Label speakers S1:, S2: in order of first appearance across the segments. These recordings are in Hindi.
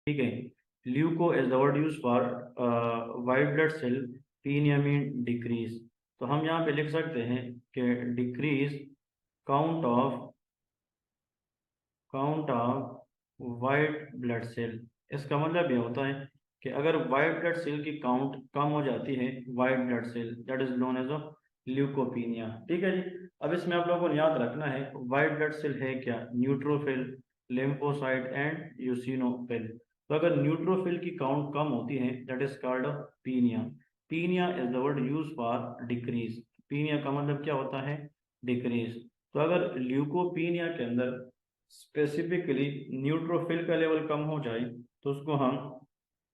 S1: ठीक है। Leuko is the word use for white blood cell, penia mean decrease. तो हम यहाँ पे लिख सकते हैं कि decrease count of white blood cell. इसका मतलब ये होता है कि अगर वाइट ब्लड सेल की काउंट कम हो जाती है, white blood cell, that is known as leukopenia. ठीक है जी। अब इसमें आप लोगों को याद रखना है वाइट ब्लड सेल है क्या, न्यूट्रोफिल, लिम्फोसाइट एंड यूसिनोफिल। तो अगर न्यूट्रोफिल की काउंट कम होती है that is called penia. Penia is the word use for decrease. Penia का मतलब क्या होता है, डिक्रीज। तो अगर ल्यूकोपीनिया के अंदर स्पेसिफिकली न्यूट्रोफिल का लेवल कम हो जाए तो उसको हम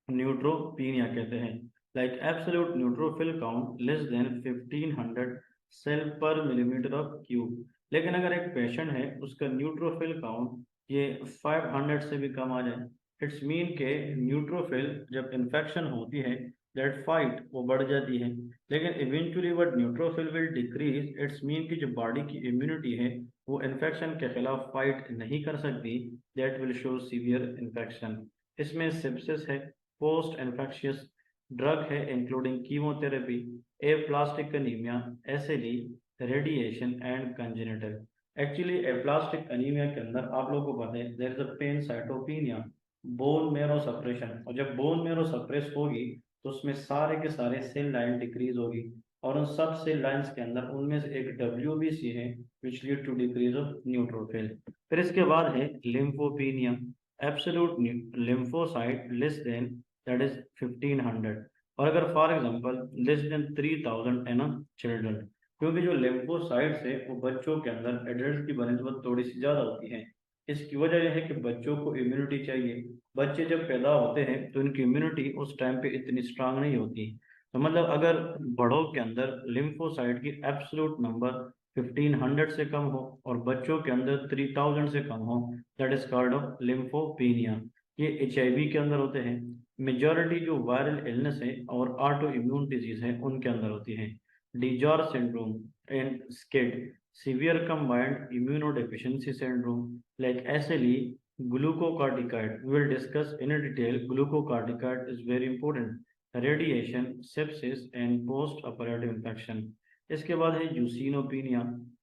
S1: न्यूट्रोपीनिया कहते हैं। Like absolute neutrophil count less than 1500 cell per millimetre of cube. लेकिन अगर एक पेशेंट है उसका न्यूट्रोफिल काउंट ये 500 से भी कम आ जाए, इट्स मीन के न्यूट्रोफिल जब इन्फेक्शन होती है दैट फाइट वो बढ़ जाती है, लेकिन eventually what neutrophil will decrease, it's mean की जो बॉडी की इम्यूनिटी है वो इन्फेक्शन के खिलाफ फाइट नहीं कर सकती, that will show severe infection. इसमें सेप्सिस है, पोस्ट इन्फेक्शियस ड्रग है इंक्लूडिंग कीमोथेरेपी, एप्लास्टिक अनीमिया, एसिडी, radiation and congenital. Actually aplastic anaemia के अंदर आप लोगों को पता है there is a pancytopenia, bone marrow suppression. और जब बोन मेरो सप्रेस होगी तो उसमें सारे के सारे सेल लाइन डिक्रीज होगी, और उन सब सेल लाइंस के अंदर उनमें से एक WBC है which lead to decrease of neutrophil. फिर इसके बाद है lymphopenia, absolute lymphocyte less than that is 1500, और अगर for example less than 3000 in children. क्योंकि जो लिम्फोसाइट्स है वो बच्चों के अंदर एडल्ट की बनस्बत थोड़ी सी ज़्यादा होती है। इसकी वजह यह है कि बच्चों को इम्यूनिटी चाहिए। बच्चे जब पैदा होते हैं तो इनकी इम्यूनिटी उस टाइम पे इतनी स्ट्रांग नहीं होती। तो मतलब अगर बड़ों के अंदर लिम्फोसाइट की एब्सोल्यूट नंबर 1500 से कम हो और बच्चों के अंदर 3000 से कम हो, दैट इज कॉल्ड ऑफ लिम्फोपीनिया। ये HIV के अंदर होते हैं। मेजॉरिटी जो वायरल इलनेस है और ऑटो इम्यून डिजीज है उनके अंदर होती है। DiGeorge syndrome and SCID, severe combined immunodeficiency syndrome, like SLE, glucocorticoid, we will discuss in detail. Glucocorticoid is very important. Radiation, sepsis and post operative infection। इसके बाद है यूसिनोपीनिया,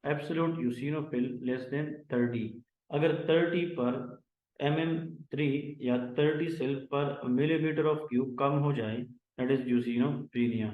S1: एब्सोल्यूट यूसिनोफिल लेस देन 30। अगर 30 पर MM3 या 30 cell per millimetre of cube कम हो जाए दैट इज यूसिनोपीनिया।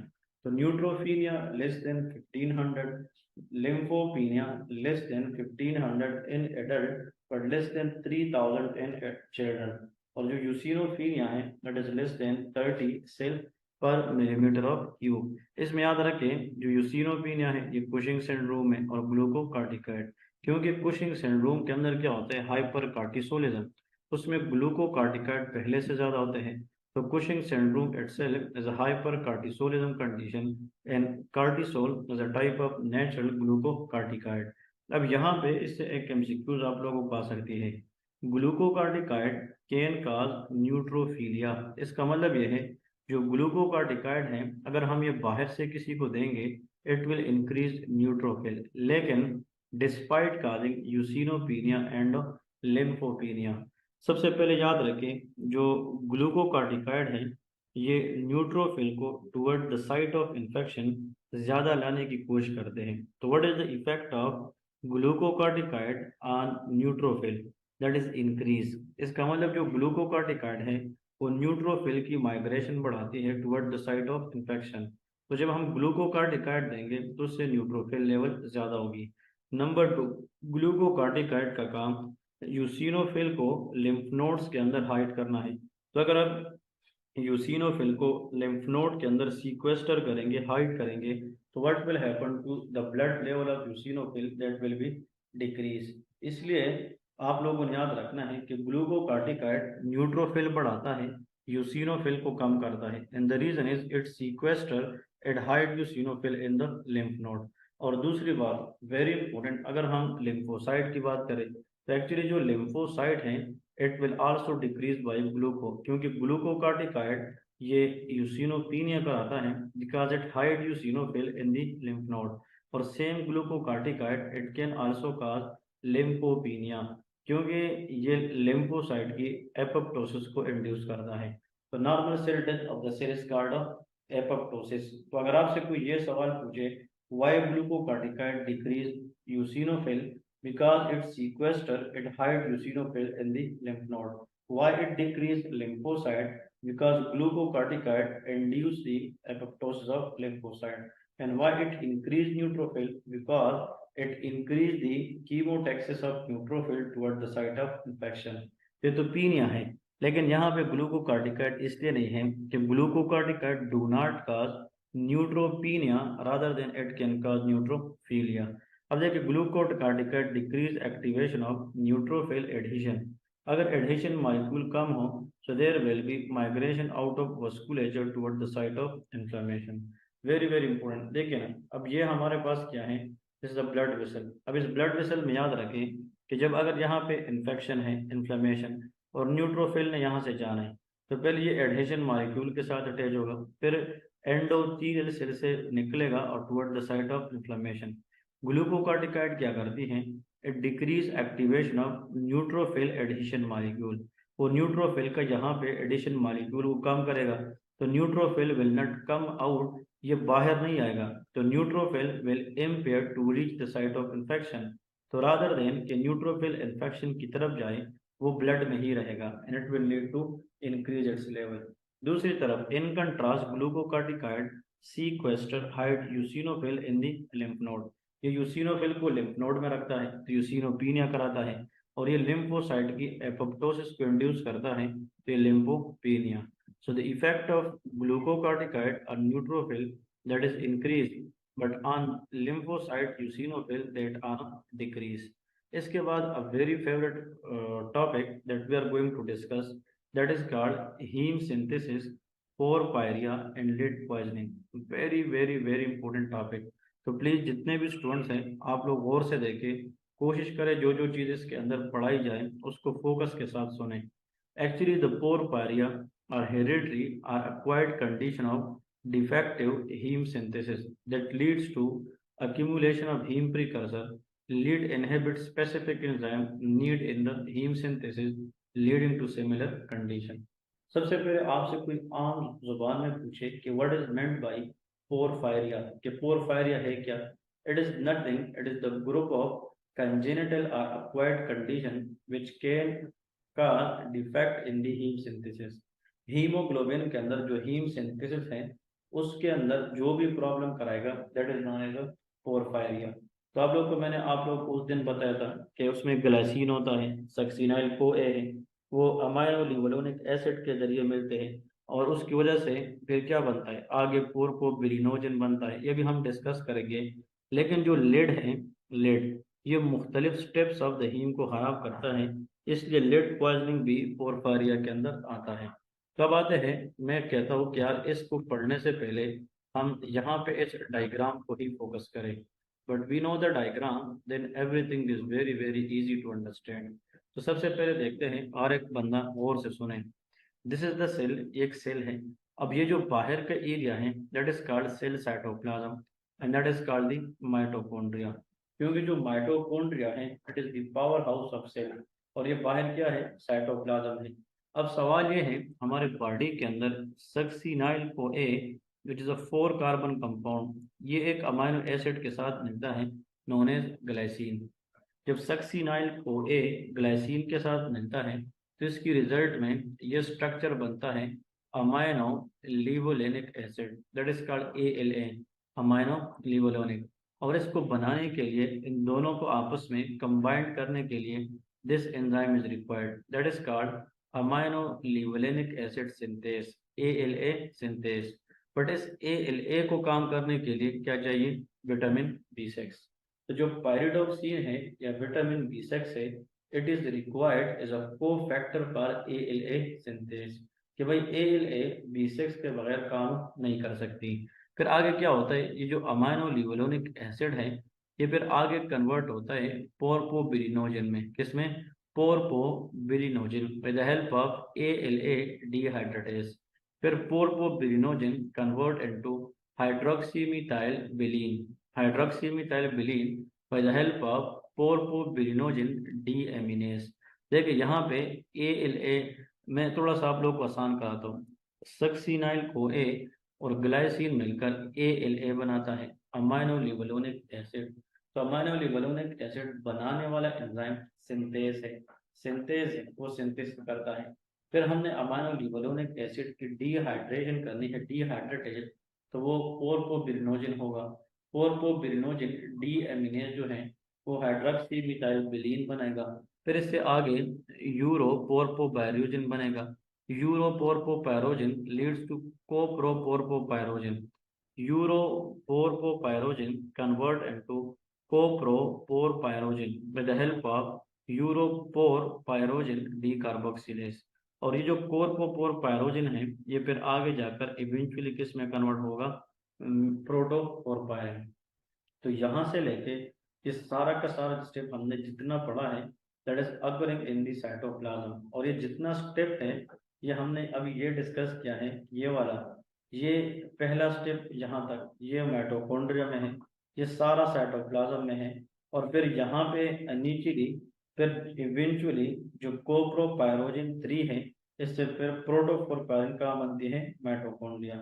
S1: तो neutropenia less than 1500, lymphopenia less than 1500 in adult but less than 3000 in children। और जो यूसिनोफीनिया है that is less than 30 cell per millimetre of cube. इसमें याद रखें जो यूसिनोफीनिया है ये कुशिंग सिंड्रोम है और ग्लूकोकार्टिकाइड। क्योंकि कुशिंग सिंड्रोम के अंदर क्या होता है, हाइपर कार्टिसोलिज्म, उसमें ग्लूकोकार्टिकाइड पहले से ज्यादा होते हैं। तो Cushing syndrome itself is a hypercortisolism condition and cortisol is a type of natural glucocorticoid। अब यहाँ पे इससे एक MCQs आप लोगों को आ सकती है। ग्लूकोकार्टिकाइड कैन काज न्यूट्रोफीलिया। इसका मतलब ये है जो ग्लूकोकार्टिकाइड है अगर हम ये बाहर से किसी को देंगे इट विल इंक्रीज न्यूट्रोफिल, लेकिन डिस्पाइट काजिंग यूसिनोपीनिया एंड लिम्फोपीनिया। सबसे पहले याद रखें जो ग्लूकोकार्टिकाइड है ये न्यूट्रोफिल को toward the site of infection ज्यादा लाने की कोशिश करते हैं। तो what is the effect of glucocorticoid on neutrophil, that is increase. इसका मतलब जो ग्लूकोकार्टिकाइड है वो न्यूट्रोफिल की माइग्रेशन बढ़ाती है toward the site of infection. तो जब हम ग्लूकोकार्टिकाइड देंगे तो उससे न्यूट्रोफिल लेवल ज़्यादा होगी। नंबर 2, ग्लूकोकार्टिकाइड का काम यूसिनोफिल को लिम्फ नोड्स के अंदर हाइड करना है। तो अगर आप यूसिनोफिल को लिम्फ नोड के अंदर सीक्वेस्टर करेंगे, हाइड करेंगे, तो what will happen to the blood level of eosinophil, that will be decrease. इसलिए आप लोगों को याद रखना है कि ग्लूकोकार्टिकाइड न्यूट्रोफिल बढ़ाता है, यूसिनोफिल को कम करता है, and the reason is it sequester at hide eosinophil in the lymph node. और दूसरी बात वेरी इंपॉर्टेंट, अगर हम लिम्फोसाइट की बात करें तो एक्चुअली जो लिम्फोसाइट हैं it will also decrease by gluco, क्योंकि ग्लूकोकार्टिकाइड ये यूसिनोपीनिया कराता है because it hide eosinophil in the lymph node. और same glucocorticoid it can also cause lymphopenia. क्योंकि ये लिम्फोसाइट की एपोप्टोसिस को इंड्यूस करता है। तो normal cell death of the cell is called apoptosis. तो अगर आपसे कोई ये सवाल पूछे why glucocorticoid decrease eosinophil, because it sequester, it hide eosinophil in the lymph node. Why it decrease lymphocyte? Because glucocorticoid induce the apoptosis of lymphocyte. And why it increase neutrophil? Because it increase the chemotaxis of neutrophil toward the site of infection. ये तो पीनिया है, लेकिन यहाँ पे ग्लूकोकार्टिकाइड इसलिए नहीं है कि glucocorticoid do not cause neutropenia rather than it can cause neutrophilia. अब देखिए glucocorticoid decrease activation of neutrophil adhesion. अगर एडहेशन मॉलिक्यूल कम हो so there will be migration out of vasculature toward the site of inflammation. Very very important. देखिए ना, अब ये हमारे पास क्या है, this is a blood vessel. अब इस ब्लड वेसल में याद रखें कि जब अगर यहाँ पे इन्फेक्शन है, इन्फ्लेमेशन, और न्यूट्रोफिल ने यहाँ से जाना है, तो पहले ये एडहेशन मॉलिक्यूल के साथ अटैच होगा, फिर एंडोथेलियल सेल से निकलेगा और toward the site of inflammation. Glucocorticoid क्या करती हैं, it decrease activation of neutrophil adhesion molecule. वो न्यूट्रोफिल का यहाँ पे एडिशन मॉलिक्यूल वो कम करेगा, तो neutrophil will not come out, ये बाहर नहीं आएगा, तो neutrophil will impair to reach the site of infection. तो रादर देन कि न्यूट्रोफिल इन्फेक्शन की तरफ जाए, वो ब्लड में ही रहेगा and it will lead to increase its level. दूसरी तरफ in contrast glucocorticoid sequester hide eosinophil in the lymph node. ये यूसिनोफिल को लिम्फ नोड में रखता है, तो यूसिनोपीनिया कराता है, और ये लिम्फोसाइट की एपोप्टोसिस को इंड्यूस करता है, तो ये लिम्फोपीनिया। So the effect of glucocorticoid on neutrophil that is increased, but on lymphocyte eosinophil that are decrease. इसके बाद a very favorite topic that we are going to discuss, that is called heme synthesis, porphyria and lead poisoning. Very very very important topic. तो प्लीज जितने भी स्टूडेंट्स हैं आप लोग गौर से देखें, कोशिश करें जो जो चीज़ इसके अंदर पढ़ाई जाए उसको फोकस के साथ सुने। Actually, the porphyria are hereditary or acquired condition of defective heme synthesis that leads to accumulation of heme precursor. Lead inhibits specific enzyme need in the heme synthesis, leading to similar condition. सबसे पहले आपसे कोई आम जुबान में पूछे कि what is meant by porphyria, कि porphyria है क्या? It is nothing. It is the group of congenital or acquired condition which can का defect in the heme synthesis. Haemoglobin के अंदर जो हीम सिंथेसिस है उसके अंदर जो भी प्रॉब्लम कराएगा that is known as a porphyria. तो आप लोग को मैंने आप लोग उस दिन बताया था कि उसमें ग्लाइसिन होता है, सक्सिनाइल को ए है, वो अमाइनो लिवोलेनिक एसिड के जरिए मिलते हैं, और उसकी वजह से फिर क्या बनता है, आगे पोरकोबिलिनोजन बनता है, ये भी हम डिस्कस करेंगे। लेकिन जो लेड है, लेड ये मुख्तलिफ स्टेप्स ऑफ द हीम को खराब करता है, इसलिए लेड पॉइजनिंग भी पोरफायरिया के अंदर आता है। कब आते हैं, मैं कहता हूँ कि यार इसको पढ़ने से पहले हम यहाँ पे इस डायग्राम को ही फोकस करें, but we know the diagram then everything is very very easy to understand. तो सबसे पहले देखते हैं, और एक बंदा गौर से सुने। दिस इज द सेल, एक सेल है। अब ये जो बाहर का एरिया है that is called cell cytoplasm and that is called the mitochondria. क्योंकि जो माइटोकॉन्ड्रिया है it is the power house of cell, और ये बाहर क्या है, साइटोप्लाज्म है। अब सवाल ये है, हमारे बॉडी के अंदर succinyl co A which is a 4 carbon compound, ये एक अमाइनो एसिड के साथ मिलता है नोन एज ग्लाइसिन। जब सक्सिनाइल को ए ग्लाइसिन के साथ मिलता है तो इसकी रिजल्ट में ये स्ट्रक्चर बनता है amino levulinic acid, that is called ALA, amino levulinic. और इसको बनाने के लिए, इन दोनों को आपस में कंबाइन करने के लिए this enzyme is required, that is called amino levulinic acid synthase, ALA synthase. But इस ALA को काम करने के लिए क्या चाहिए, विटामिन B6। तो जो पायरिडोक्सिन है या विटामिन B6 है, it is required as a cofactor for ALA synthase, कि भाई ALA B6 के बगैर काम नहीं कर सकती। फिर आगे क्या होता है, ये जो अमाइनो लिवोलेनिक एसिड है ये फिर आगे कन्वर्ट होता है पोरपोबिलिनोजन में, किसमें, porphobilinogen with the help of ALA dehydratase. फिर porphobilinogen convert into hydroxymethyl bilane, hydroxymethyl by the help of porphobilinogen deaminase, देखिए यहाँ पे ALA मैं थोड़ा सा आप लोग को आसान कराता हूँ। सक्सिनाइल CoA और ग्लाइसिन मिलकर ALA बनाता है, अमाइनो लिवोलेनिक एसिड। तो अमाइनो लिवोलेनिक एसिड बनाने वाला एंजाइम सिंथेस है, सिंथेस है, वो सिंथेस करता है। फिर हमने अमाइनो लिवोलेनिक एसिड की डिहाइड्रेशन करनी है, डिहाइड्रेटेज, तो वो पोरकोबिरिनोजिन होगा। पोरकोबिरिनोजिन डी एमिनेज जो है वो हाइड्रोक्सी मिथाइल बिलीन बनेगा। फिर इससे आगे यूरोपोर्पोपायरोजिन बनेगा। Uroporphyrinogen leads to coproporphyrinogen. Uroporphyrinogen convert into coproporphyrinogen with the help of uroporphyrinogen decarboxylase. और ये जो कोर्पोपोरपायरोजिन है ये फिर आगे जाकर इवेंचुअली किस में कन्वर्ट होगा, प्रोटोपोरपायरिन। तो यहाँ से लेके ये सारा का सारा स्टेप हमने जितना पढ़ा है that is occurring in the cytoplasm. और ये जितना स्टेप है ये हमने अभी ये डिस्कस किया है, ये वाला, ये पहला स्टेप यहाँ तक ये माइटोकॉन्ड्रिया में है, ये सारा साइटोप्लाज्म में है। और फिर यहाँ पे नीचे फिर इवेंचुअली जो कोप्रोपायरोजिन 3 है इससे फिर प्रोटोफोरपायरिन का बनती है माइटोकॉन्ड्रिया।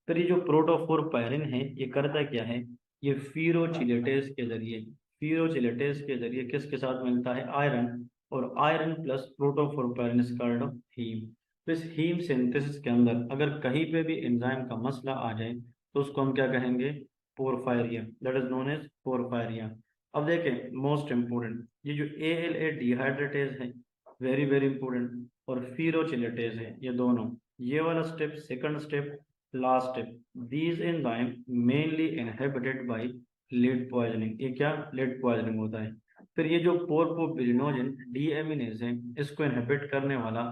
S1: फिर ये जो प्रोटोफोरपायरिन है ये करता क्या है, ये फीरोचिलेटेस के जरिए, फीरोचिलेटेस के जरिए किसके साथ मिलता है, आयरन, और iron plus protoporphyrin is called haem. तो इस हीम सिंथेसिस के अंदर अगर कहीं पे भी एंजाइम का मसला आ जाए तो उसको हम क्या कहेंगे, पोरफायरिया, दैट इज नोन एज पोरफायरिया। अब देखें मोस्ट इंपोर्टेंट, ये जो ALA डिहाइड्रेटेज है वेरी वेरी इंपोर्टेंट, और फीरोचिलेटेज है, ये दोनों, ये वाला step second step last step, these enzyme mainly inhibited by lead poisoning। ये क्या, lead poisoning होता है। फिर ये जो पोरपोबिरिनोजिन डीएमिनेज है इसको इनहिबिट करने वाला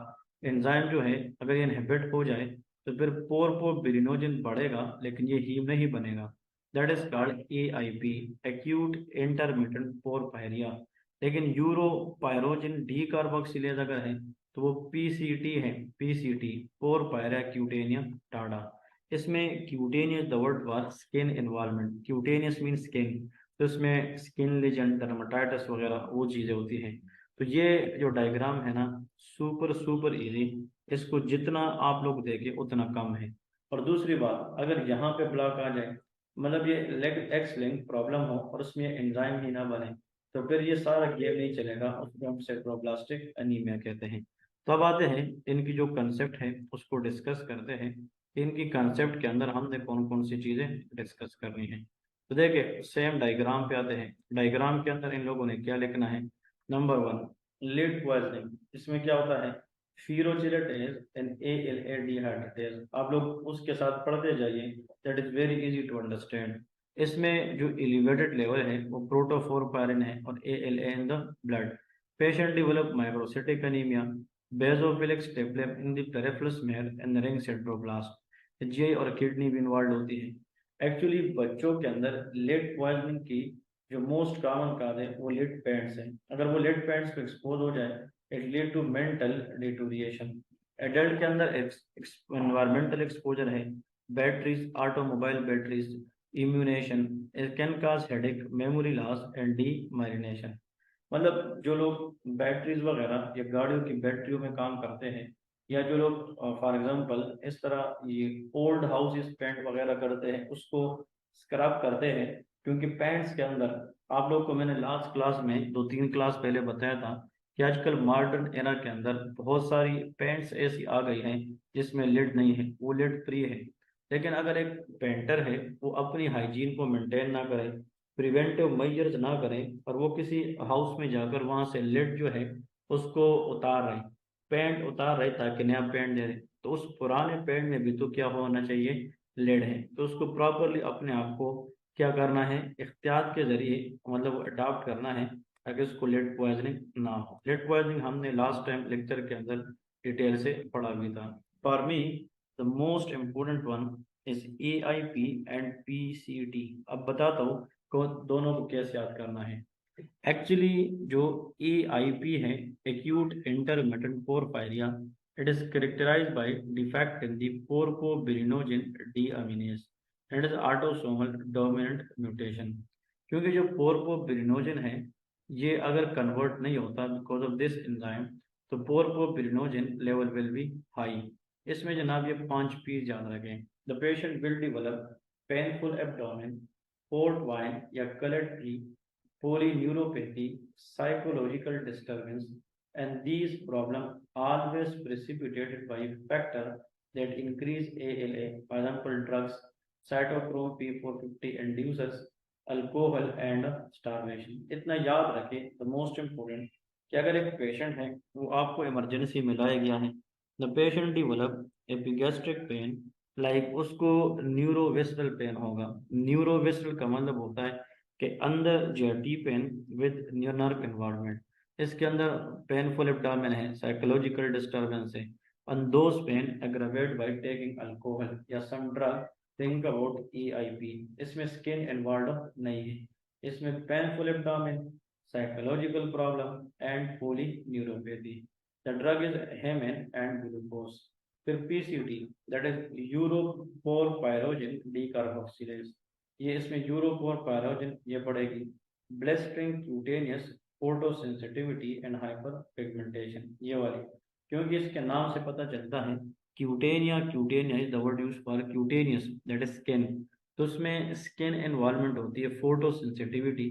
S1: एंजाइम जो है अगर ये इनहिबिट हो जाए तो फिर पोरपोबिरिनोजिन बढ़ेगा लेकिन ये हीम नहीं बनेगा, that is called AIP, acute intermittent porphyria. लेकिन यूरोपायरोजिन डी कार्बोक्सिलेज अगर है तो वो PCT है, PCT पोरफायरिया क्यूटेनिया टाडा। इसमें cutaneous the word for skin involvement, cutaneous mean skin, तो इसमें स्किन लीजन डर्माटाइटिस वगैरह वो चीज़ें होती हैं। तो ये जो डायग्राम है ना सुपर सुपर इजी, इसको जितना आप लोग देखें उतना कम है। और दूसरी बात, अगर यहाँ पे ब्लॉक आ जाए, मतलब ये लेग एक्स लिंक प्रॉब्लम हो और उसमें एंजाइम ही ना बने, तो फिर ये सारा गेम नहीं चलेगा, उसको हम सेप्रोब्लास्टिक एनीमिया कहते हैं। तो अब आते हैं इनकी जो कंसेप्ट है उसको डिस्कस करते हैं। इनकी कंसेप्ट के अंदर हमने कौन कौन सी चीजें डिस्कस करनी है। तो देखिए सेम डायग्राम पे आते हैं, डायग्राम के अंदर इन लोगों ने क्या लिखना है, नंबर 1 लीड पॉइजनिंग, इसमें क्या होता है, फीरोचिलेटेज एंड ALA डिहाइड्रेटेज, आप लोग उसके साथ पढ़ते जाइए, that is very easy to understand. इसमें जो एलिवेटेड लेवल है वो प्रोटोफोरपायरिन है और ALA in the blood, patient develop microcytic anaemia, basophilic stippling in the peripheral smear and ring sideroblast, GI और किडनी भी इन्वॉल्व होती है। एक्चुअली बच्चों के अंदर लेड पॉइजनिंग की जो मोस्ट कॉमन काज है वो लेड पेंट्स है। अगर वो लेड पेंट्स को एक्सपोज हो जाए it lead to mental deterioration. Adult के अंदर एनवायरमेंटल एक्सपोजर है, batteries, automobile batteries, ammunition, can cause headache, memory loss and demyelination. मतलब जो लोग बैटरीज वगैरह या गाड़ियों की बैटरियों में काम करते हैं, या जो लोग फॉर एग्जांपल इस तरह ये ओल्ड हाउसेस पेंट वगैरह करते हैं उसको स्क्रब करते हैं, क्योंकि पेंट्स के अंदर, आप लोग को मैंने लास्ट क्लास में 2-3 क्लास पहले बताया था कि आजकल मॉडर्न एरा के अंदर बहुत सारी पेंट्स ऐसी आ गई हैं जिसमें लिड नहीं है, वो लिड फ्री है। लेकिन अगर एक पेंटर है वो अपनी हाइजीन को मेंटेन ना करे, प्रिवेंटिव मेजर्स ना करें, और वो किसी हाउस में जाकर वहां से लिड जो है उसको उतार रहे, पेंट उतार रहे ताकि नया पेंट दे रहे, तो उस पुराने पेंट में भी तो क्या होना चाहिए, लेड है। तो उसको प्रॉपरली अपने आप को क्या करना है, एहतियात के जरिए मतलब अडॉप्ट करना है ताकि उसको लेड पॉइजनिंग ना हो। लेड पॉइजनिंग हमने लास्ट टाइम लेक्चर के अंदर डिटेल से पढ़ा भी था। For me the most important one is AIP and PCT। अब बताता हूँ दोनों को कैसे याद करना है। एक्चुअली जो AIP है, acute intermittent porphyria, it is characterised by defect in the porphobilinogen deaminase and is autosomal dominant mutation. क्योंकि जो पोरकोबिरिनोजिन है ये अगर कन्वर्ट नहीं होता बिकॉज ऑफ दिस एंजाइम, तो porphobilinogen level will be high. इसमें जनाब ये 5 पी याद रखें। The patient will develop painful abdomen, port wine या colour tree, polyneuropathy, psychological disturbance, and these problems always precipitated by factor that increase ALA, for example, drugs, cytochrome P450 inducers, alcohol and starvation। इतना याद रखें, द मोस्ट इम्पोर्टेंट, कि अगर एक पेशेंट है वो आपको इमरजेंसी में लाया गया है, the patient develop epigastric pain, like उसको न्यूरोविसरल पेन होगा। न्यूरोविसरल का मतलब होता है कि अंदर जो है deep pain with nerve involvement, इसके अंदर पेनफुल एब्डोमेन है, साइकोलॉजिकल डिस्टर्बेंस है, and those pain aggravate by taking alcohol या some drug, think about EIP। इसमें स्किन इन्वॉल्व नहीं है, इसमें painful abdomen, psychological problem and polyneuropathy। The drug is haemin and glucose. फिर PCT, that is uroporphyrinogen decarboxylase, ये इसमें यूरोपोरपायरोजिन ये पड़ेगी। Blistering cutaneous photosensitivity and hyperpigmentation, ये वाली, क्योंकि इसके नाम से पता चलता है cutanea, cutanea is the word use for cutaneous that is skin, तो उसमें स्किन इन्वॉल्वमेंट होती है, photosensitivity,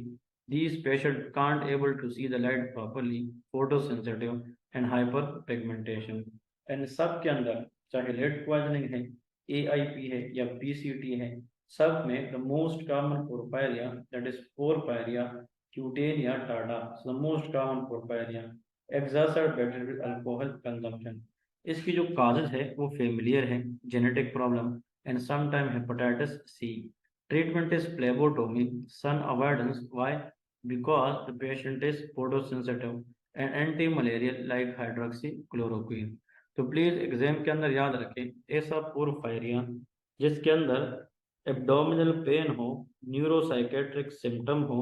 S1: these patient can't able to see the light properly, photosensitive and hyperpigmentation. And सब के अंदर चाहे लेड पॉइजनिंग है, AIP है या PCT है, सब में the most common porphyria that is porphyria cutanea टाडा, the most common porphyria exacerbated with alcohol consumption। इसकी जो काजेज है वो फेमिलियर है, genetic problem and sometime hepatitis C। Treatment is phlebotomy, sun avoidance, why, because the patient is photosensitive, and anti malarial like hydroxychloroquine. तो प्लीज एग्जाम के अंदर याद रखें ऐसा पोरफायरिया जिसके अंदर एब्डोमिनल पेन हो, न्यूरोसाइकेट्रिक सिम्टम हो,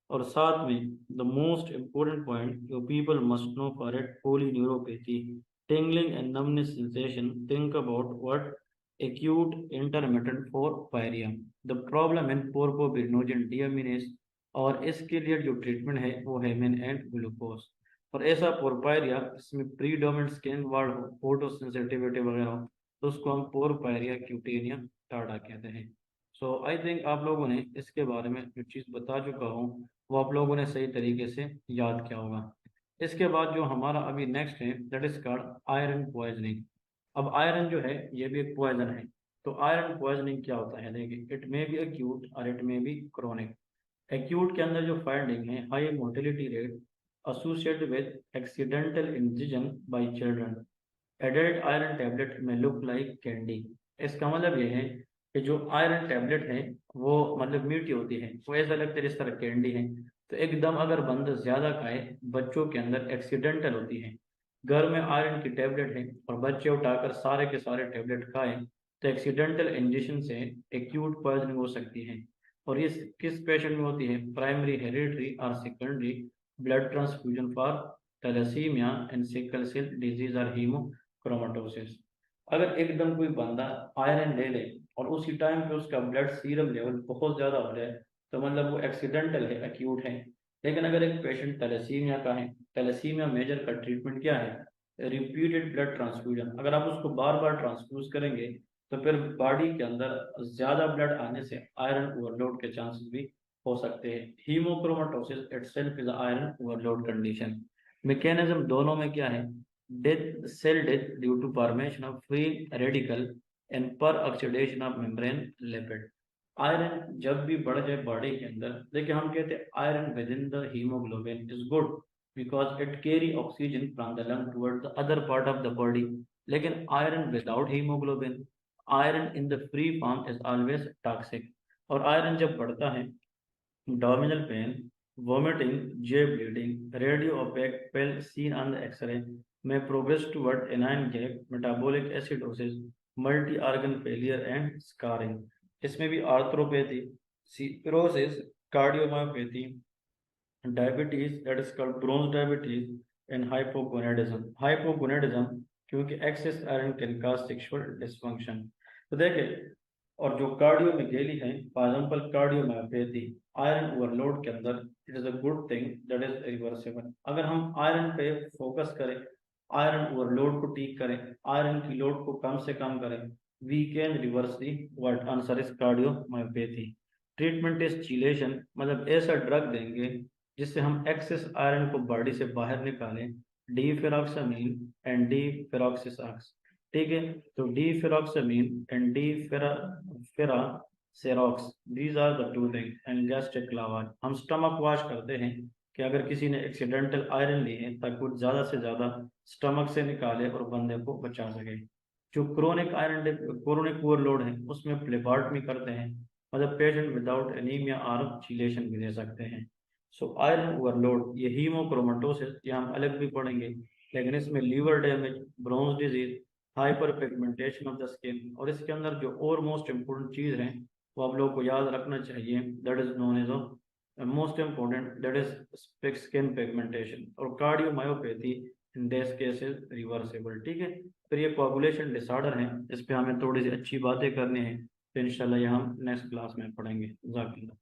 S1: और साथ में the most important point you people must know for it, polyneuropathy, tingling and numbness sensation, think about what acute intermittent porphyria, the problem in porphyrinogenic deaminase, और इसके लिए जो ट्रीटमेंट है वो हेमन एंड ग्लूकोज। और ऐसा पोरपायरिया इसमें प्रीडोमिनेंट स्किन वार्ड हो, फोटो सेंसिटिविटी वगैरह हो, तो उसको हम पोरपायरिया क्यूटेनिया टाडा कहते हैं। सो आई थिंक आप लोगों ने इसके बारे में जो चीज़ बता चुका हूँ वो आप लोगों ने सही तरीके से याद किया होगा। इसके बाद जो हमारा अभी नेक्स्ट है that is called iron poisoning. अब आयरन जो है ये भी एक पॉइजन है। तो आयरन पॉइजनिंग क्या होता है, देखिए, इट मे बी एक्यूट और it may be chronic. Acute के अंदर जो फाइंडिंग है, high mortality rate associated with accidental ingestion by children, adult iron tablet में लुक लाइक कैंडी। इसका मतलब ये है कि जो आयरन टेबलेट है वो मतलब मीठी होती है, वो ऐसा लगता है जिस तरह कैंडी है। तो एकदम अगर बंदा ज्यादा खाए, बच्चों के अंदर एक्सीडेंटल होती है, घर में आयरन की टेबलेट है और बच्चे उठाकर सारे के सारे टेबलेट खाएं, तो एक्सीडेंटल इंजेक्शन से एक्यूट पॉइजनिंग हो सकती है। और इस किस पेशेंट में होती है, प्राइमरी हेरिडिटरी और secondary blood transfusion for thalassaemia and sickle cell disease और हीमोक्रोमेटोसिस। अगर एकदम कोई बंदा आयरन ले ले और उसी टाइम पे उसका ब्लड सीरम लेवल बहुत ज़्यादा हो जाए, तो मतलब वो एक्सीडेंटल है, एक्यूट है। लेकिन अगर एक पेशेंट थैलेसीमिया का है, थैलेसीमिया मेजर का ट्रीटमेंट क्या है, रिपीटेड ब्लड ट्रांसफ्यूजन। अगर आप उसको बार बार ट्रांसफ्यूज करेंगे तो फिर बॉडी के अंदर ज़्यादा ब्लड आने से आयरन ओवरलोड के चांसेस भी हो सकते हैं। Haemochromatosis itself is iron overload condition. Mechanism दोनों में क्या है, death, cell death due to formation of free radical and peroxidation of membrane lipid. Iron जब भी बढ़ जाए बॉडी के अंदर, देखिए हम कहते हैं iron within the haemoglobin is good because it carry oxygen from the lung toward the other part of the body. लेकिन iron without haemoglobin, iron in the free form is always toxic. और आयरन जब बढ़ता है, abdominal pain, vomiting, J bleeding, radio-opaque pill seen on the X-ray may progress toward anion gap, metabolic acidosis, multi-organ failure and scarring। इसमें भी arthropathy, cirrhosis, cardiomyopathy, diabetes that is called Crohn's diabetes and hypogonadism। hypogonadism क्योंकि excess iron can cause sexual dysfunction। तो देखिए, और जो कार्डियो में गेली है, for example cardiomyopathy, iron overload के अंदर it is a good thing that is reversible. अगर हम आयरन पे फोकस करें आयरन ओवरलोड को ठीक करें, आयरन की लोड को कम से कम करें, we can reverse the what answer is cardiomyopathy. Treatment is chelation, मतलब ऐसा ड्रग देंगे जिससे हम एक्सेस आयरन को बॉडी से बाहर निकालें, डीफेरॉक्सामिन एंड डीफेरॉक्सिसाक्स। ठीक है, तो deferoxamine and deferasirox, these are the two thing, and gastric lavage. हम स्टमक वॉश करते हैं कि अगर किसी ने एक्सीडेंटल आयरन ली है ताकि वो ज़्यादा से ज़्यादा स्टमक से निकाले और बंदे को बचा सके। जो क्रोनिक ओवरलोड है उसमें प्लेबॉटमी करते हैं, मतलब पेशेंट विदाउट एनीमिया और चिलेशन भी दे सकते हैं। सो आयरन ओवरलोड, ये हीमोक्रोमेटोसिस, ये हम अलग भी पढ़ेंगे, लेकिन इसमें liver damage, bronze disease, hyperpigmentation of the skin, और इसके अंदर जो और मोस्ट इम्पोर्टेंट चीज़ है वो आप लोगों को याद रखना चाहिए, that is known as most important, that is skin pigmentation. और cardiomyopathy in this case is reversible. ठीक है, फिर ये कोagulation डिसऑर्डर है, इस पे हमें थोड़ी सी अच्छी बातें करनी है, तो इंशाल्लाह ये हम नेक्स्ट क्लास में पढ़ेंगे। जज़ाकल्लाह।